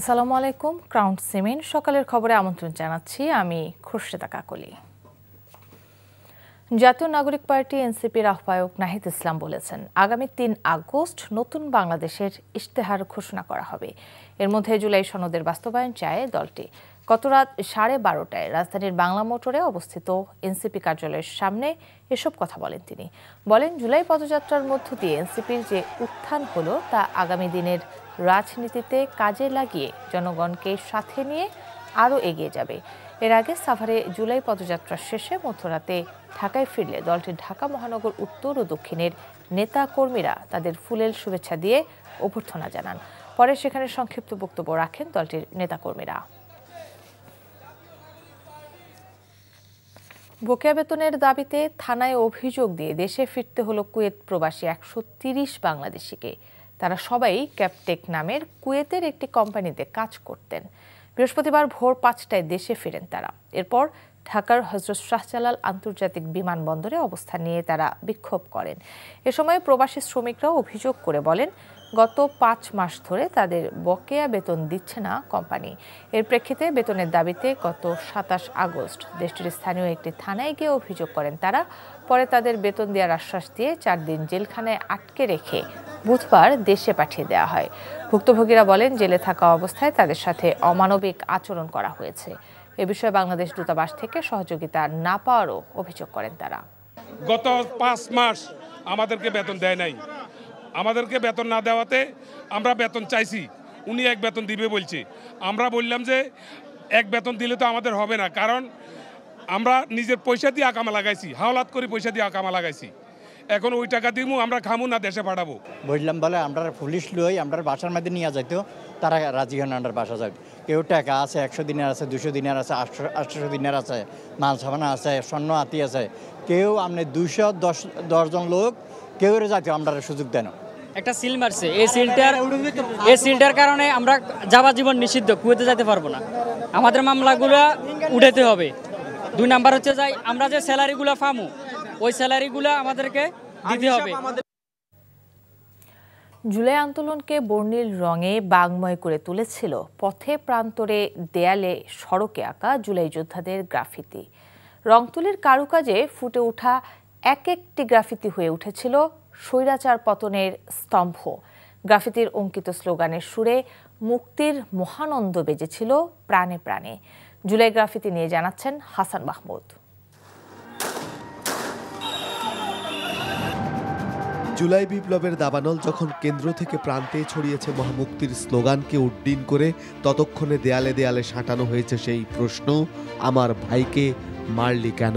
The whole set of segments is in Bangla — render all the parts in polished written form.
আসসালামু আলাইকুম। ক্রাউন সিমেন্ট সকালের খবরে আমন্ত্রণ জানাচ্ছি, আমি খুরশেদা কাকলি। জাতীয় নাগরিক পার্টি এনসিপির আহ্বায়ক নাহিদ ইসলাম বলেছেন, আগামী ৩ আগস্ট নতুন বাংলাদেশের ইশতেহার ঘোষণা করা হবে। এর মধ্যে জুলাই সনদের বাস্তবায়ন চায় দলটি। গত রাত 12:30টায় রাজধানীর বাংলা মোটরে অবস্থিত এনসিপি কার্যালয়ের সামনে এসব কথা বলেন তিনি। বলেন, জুলাই পদযাত্রার মধ্য দিয়ে এনসিপির যে উত্থান হলো তা আগামী দিনের রাজনীতিতে কাজে লাগিয়ে জনগণকে সাথে নিয়ে আরও এগিয়ে যাবে। এর আগে সাভারে জুলাই পদযাত্রা শেষে মধ্যরাতে ঢাকায় ফিরলে দলটির ঢাকা মহানগর উত্তর ও দক্ষিণের নেতা কর্মীরা তাদের ফুলেল শুভেচ্ছা দিয়ে অভ্যর্থনা জানান। পরে সেখানে সংক্ষিপ্ত বক্তব্য রাখেন দলটির নেতাকর্মীরা। বকেয়া বেতনের দাবিতে থানায় অভিযোগ দিয়ে দেশে ফিরতে হলো কুয়েত প্রবাসী 130 বাংলাদেশিকে। তারা সবাই ক্যাপটেক নামের কুয়েতের একটি কোম্পানিতে কাজ করতেন। বৃহস্পতিবার ভোর 5টায় দেশে ফেরেন তারা। এরপর ঢাকার হযরত শাহজালাল আন্তর্জাতিক বিমানবন্দরে অবস্থান নিয়ে তারা বিক্ষোভ করেন। এ সময় প্রবাসী শ্রমিকরাও অভিযোগ করে বলেন, গত 5 মাস ধরে তাদের বকেয়া বেতন দিচ্ছে না কোম্পানি। এর প্রেক্ষিতে বেতনের দাবিতে গত 27 আগস্ট দেশটির স্থানীয় একটি থানায় গিয়ে অভিযোগ করেন তারা। পরে তাদের বেতন দেওয়ার আশ্বাস দিয়ে 4 দিন জেলখানায় আটকে রেখে বুধবার দেশে পাঠিয়ে দেওয়া হয়। ভুক্তভোগীরা বলেন, জেলে থাকা অবস্থায় তাদের সাথে অমানবিক আচরণ করা হয়েছে। এ বিষয়ে বাংলাদেশ দূতাবাস থেকে সহযোগিতা না পাওয়ারও অভিযোগ করেন তারা। গত 5 মাস আমাদেরকে বেতন দেয় নাই। আমাদেরকে বেতন না দেওয়াতে আমরা বেতন চাইছি, উনি এক বেতন দিবে বলছে। আমরা বললাম যে এক বেতন দিলে তো আমাদের হবে না, কারণ আমরা নিজের পয়সা দিয়ে আকামা লাগাইছি, হাওলাত করে পয়সা দিয়ে আকামা লাগাইছি। এখন ওই টাকা দিব আমরা খামু না দেশে পাঠাবো। বললাম বলে আমরা পুলিশ লই আমরা বাসার মধ্যে নিয়ে যাইতো, তারা রাজি হন আমরা বাসা যাই। কেউ টাকা আছে 100 দিনের আছে, 200 দিনের আছে, 800 দিনের আছে, মাল সাবানা আছে, স্বর্ণ আতি আছে। কেউ আপনি 210 জন লোক কেউ যাইতে আমরা সুযোগ দেন। একটা সিল মারছে, এই সিলটার কারণে আমরা যাওয়া জীবন নিষিদ্ধ, কুয়েতে যেতে পারবো না। আমাদের মামলাগুলো উঠাতে হবে। 2 নাম্বার হচ্ছে যাই আমরা যে স্যালারিগুলো পামু ওই স্যালারিগুলো আমাদেরকে দিতে হবে। জুলাই আন্দোলনকে বর্ণিল রঙে বাংময় করে তুলেছিল পথে প্রান্তরে দেয়ালে সড়কে আঁকা জুলাই যোদ্ধাদের গ্রাফিতি। রং তুলির কারুকাজে ফুটে ওঠা এক একটি গ্রাফিতি হয়ে উঠেছিল স্বৈরাচার পতনের স্তম্ভ। গ্রাফিতির অঙ্কিত স্লোগানের সুরে মুক্তির মহানন্দ বেজেছিল প্রাণে প্রাণে। জুলাই গ্রাফিতি নিয়ে জানাচ্ছেন হাসান মাহমুদ। জুলাই বিপ্লবের দাবানল যখন কেন্দ্র থেকে প্রান্তে ছড়িয়েছে মহামুক্তির স্লোগানকে উড্ডীন করে, ততক্ষণে দেয়ালে দেয়ালে সাঁটানো হয়েছে সেই প্রশ্ন, আমার ভাইকে মারলি কেন?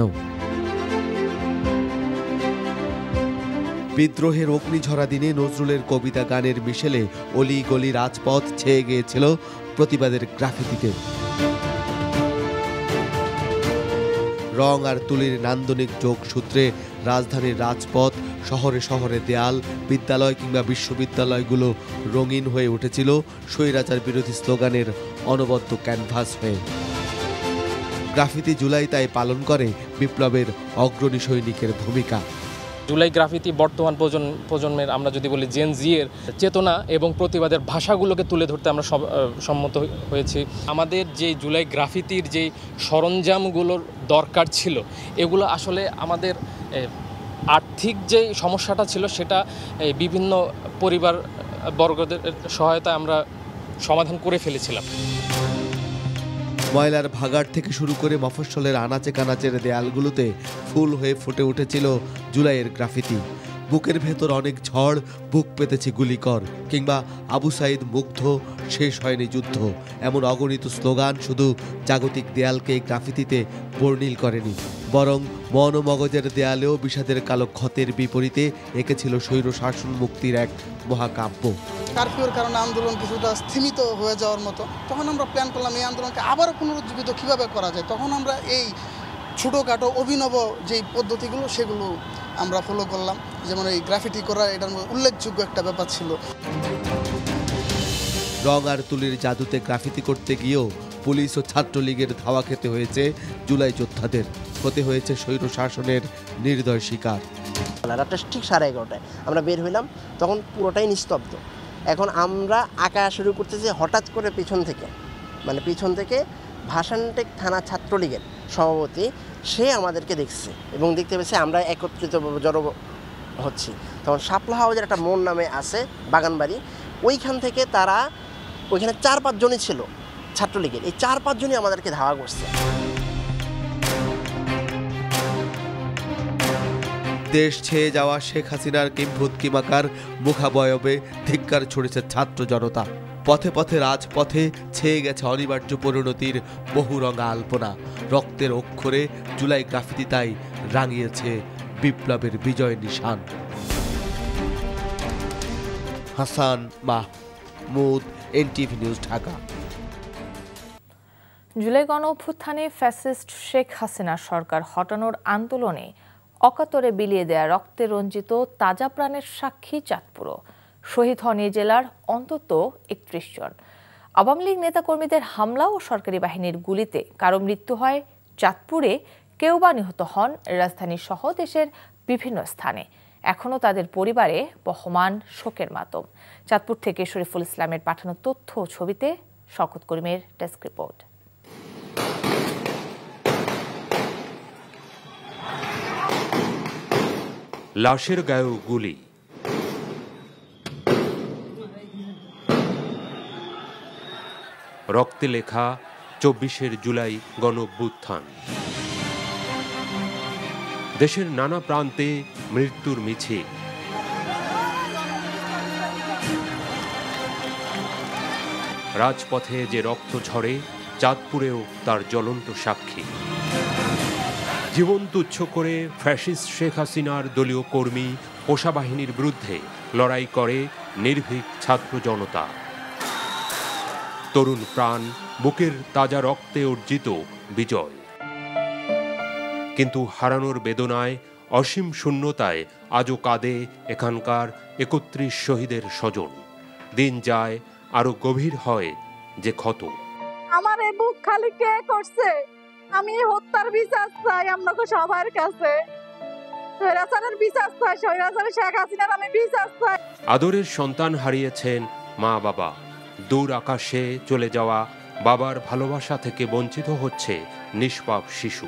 বিদ্রোহের অগ্নিঝরা দিনে নজরুলের কবিতা গানের মিশেলে অলি গলি রাজপথ ছেয়ে গিয়েছিল প্রতিবাদের গ্রাফিতিতে। রং আর তুলির নান্দনিক যোগসূত্রে রাজধানীর রাজপথ, শহরে শহরে দেয়াল, বিদ্যালয় কিংবা বিশ্ববিদ্যালয়গুলো রঙিন হয়ে উঠেছিল স্বৈরাচার বিরোধী স্লোগানের অনবদ্য ক্যানভাস হয়ে। গ্রাফিতি জুলাই তাই পালন করে বিপ্লবের অগ্রণী সৈনিকের ভূমিকা। জুলাই গ্রাফিতি বর্তমান প্রজন্মের, আমরা যদি বলি জেন জি এর চেতনা এবং প্রতিবাদের ভাষাগুলোকে তুলে ধরতে আমরা সম্মত হয়েছি। আমাদের যে জুলাই গ্রাফিতির যে সরঞ্জামগুলোর দরকার ছিল, এগুলো আসলে আমাদের আর্থিক যে সমস্যাটা ছিল সেটা বিভিন্ন পরিবার বর্গদের সহায়তায় আমরা সমাধান করে ফেলেছিলাম। ময়লার ভাগাড় থেকে শুরু করে মফস্বলের আনাচে কানাচের দেয়ালগুলোতে ফুল হয়ে ফুটে উঠেছিল জুলাইয়ের গ্রাফিতি। বুকের ভেতর অনেক ঝড়, বুক পেতেছে গুলিকর, কিংবা আবু সাইদ মুগ্ধ, শেষ হয়নি যুদ্ধ, এমন অগণিত স্লোগান শুধু জাগতিক দেয়ালকে গ্রাফিতিতে বর্ণিল করেনি, বরং মন ও মগজের দেয়ালেও বিষাদের কালো ক্ষতের বিপরীতে এঁকেছিল স্বৈর শাসন মুক্তির এক মহাকাব্য। কারফিউর কারণে আন্দোলন কিছুটা স্থিমিত হয়ে যাওয়ার মতো, তখন আমরা প্ল্যান করলাম এই আন্দোলনকে আবারও পুনরুজ্জীবিত কীভাবে করা যায়। তখন আমরা এই ছোটোখাটো অভিনব যেই পদ্ধতিগুলো সেগুলো আমরা ফলো করলাম, যেমন এই গ্রাফিটি করা, এটার উল্লেখযোগ্য একটা ব্যাপার ছিল। রং আর তুলির জাদুতে গ্রাফিতি করতে গিয়েও পুলিশ ও ছাত্রলীগের ধাওয়া খেতে হয়েছে জুলাই যোদ্ধাদের, হতে হয়েছে স্বৈর শাসনের নির্দয় শিকার। রাতটা ঠিক 11:30 আমরা বের হইলাম, তখন পুরোটাই নিস্তব্ধ। এখন আমরা আঁকা শুরু করতেছি হঠাৎ করে পিছন থেকে ভাসানটেক থানা ছাত্রলীগের সভাপতি সে আমাদেরকে দেখছে এবং দেখতে পেয়েছে আমরা একত্রিতভাবে জড়ো হচ্ছি। তখন শাপলা হাউজের একটা মোড় নামে আছে বাগানবাড়ি, ওইখান থেকে তারা ওইখানে 4-5 জনই ছিল ছাত্রলীগের, এই 4-5 জনই আমাদেরকে ধাওয়া করছে। দেশ ছেয়ে যাওয়া শেখ হাসিনার কিংবদন্তিমাকার মুখাবয়বে ধিক্কার ছড়েছে ছাত্র জনতা। পথে পথে রাজপথে ছেয়ে গেছে অনিবার্য পরিণতির বহুরঙা আলপনা। রক্তের অক্ষরে জুলাই গ্রাফিতি তাই রাঙিয়েছে বিপ্লবের বিজয় নিশান। Hasan Mahmud, NTV news, Dhaka. July গণ অভ্যুত্থানে ফ্যাসিস্ট শেখ হাসিনা সরকার হটানোর আন্দোলনে অকাতরে বিলিয়ে দেয়া রক্তে রঞ্জিত তাজা প্রাণের সাক্ষী চাঁদপুরও। শহীদ হন এই জেলার অন্তত 31 জন। আওয়ামী লীগ নেতাকর্মীদের হামলা ও সরকারি বাহিনীর গুলিতে কারো মৃত্যু হয় চাঁদপুরে, কেউ বা নিহত হন রাজধানী সহ দেশের বিভিন্ন স্থানে। এখনও তাদের পরিবারে বহমান শোকের মাতম। চাঁদপুর থেকে শরীফুল ইসলামের পাঠানো তথ্য ও ছবিতে শওকত করিমের ডেস্ক রিপোর্ট। লাশের গায়েও গুলি, রক্তে লেখা 24 জুলাই গণ অভ্যুত্থান। দেশের নানা প্রান্তে মৃত্যুর মিছিল। রাজপথে যে রক্ত ঝরে, চাঁদপুরেও তার জ্বলন্ত সাক্ষী। জীবন তুচ্ছ করে ফ্যাসিস্ট শেখ হাসিনার দলীয় কর্মী পোষা বাহিনীর বিরুদ্ধে লড়াই করে নির্ভীক ছাত্র জনতা। তরুণ প্রাণ, বুকের তাজা রক্তে অর্জিত বিজয়। কিন্তু হারানোর বেদনায়, অসীম শূন্যতায় আজও কাঁদে এখানকার 31 শহীদের স্বজন। দিন যায়, আরো গভীর হয় যে ক্ষত। আমার এই বুক খালি কে করছে? আমি হত্যার বিচার চাই আপনাকে সবার কাছে। স্বৈরাচারের বিচার চাই, স্বৈরাচারের শেখ হাসিনার আমি বিচার চাই। আদরের সন্তান হারিয়েছেন মা বাবা। দূর আকাশে চলে যাওয়া বাবার ভালোবাসা থেকে বঞ্চিত হচ্ছে নিষ্পাপ শিশু,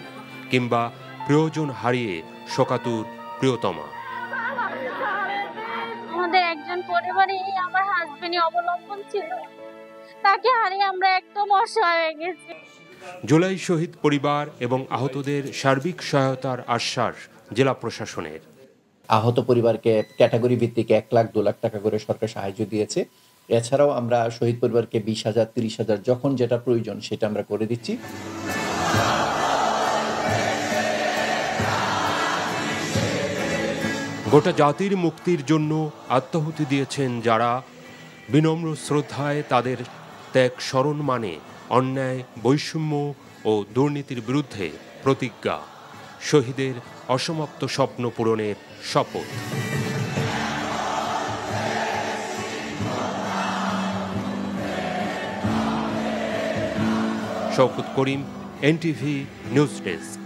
কিংবা প্রিয়জন হারিয়ে শোকাতুর প্রিয়তমা। আমাদের একজন পরিবারে আমার হাজবেন্ডই অবলম্বন ছিল, তাকে হারিয়ে আমরা একদম অসহায় হয়ে গেছি। জুলাই শহীদ পরিবার এবং আহতদের সার্বিক সহায়তার আশ্বাস জেলা প্রশাসনের। আহত পরিবারকে ক্যাটাগরি ভিত্তিক 1 লাখ 2 লাখ টাকা করে সরকার সাহায্য দিয়েছে। এছাড়াও আমরা শহীদ পরিবারকে 20,000 30,000 যখন যেটা প্রয়োজন সেটা আমরা করে দিচ্ছি। গোটা জাতির মুক্তির জন্য আত্মাহুতি দিয়েছেন যারা, বিনম্র শ্রদ্ধায় তাদের ত্যাগ স্মরণ মানে অন্যায়, বৈষম্য ও দুর্নীতির বিরুদ্ধে প্রতিজ্ঞা। শহীদের অসমাপ্ত স্বপ্ন পূরণের শপথ। শওকত করিম, এনটিভি নিউজ ডেস্ক।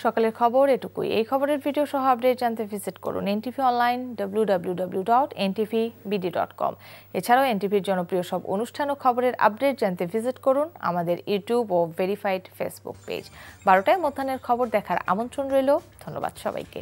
সকালের খবর এটুকুই। এই খবরের ভিডিও সহ আপডেট জানতে ভিজিট করুন এনটিভি অনলাইন www.ntvbd.com। এছাড়াও এনটিভির জনপ্রিয় সব অনুষ্ঠান ও খবরের আপডেট জানতে ভিজিট করুন আমাদের ইউটিউব ও ভেরিফাইড ফেসবুক পেজ। 12টায় মধ্যাহ্নের খবর দেখার আমন্ত্রণ রইল। ধন্যবাদ সবাইকে।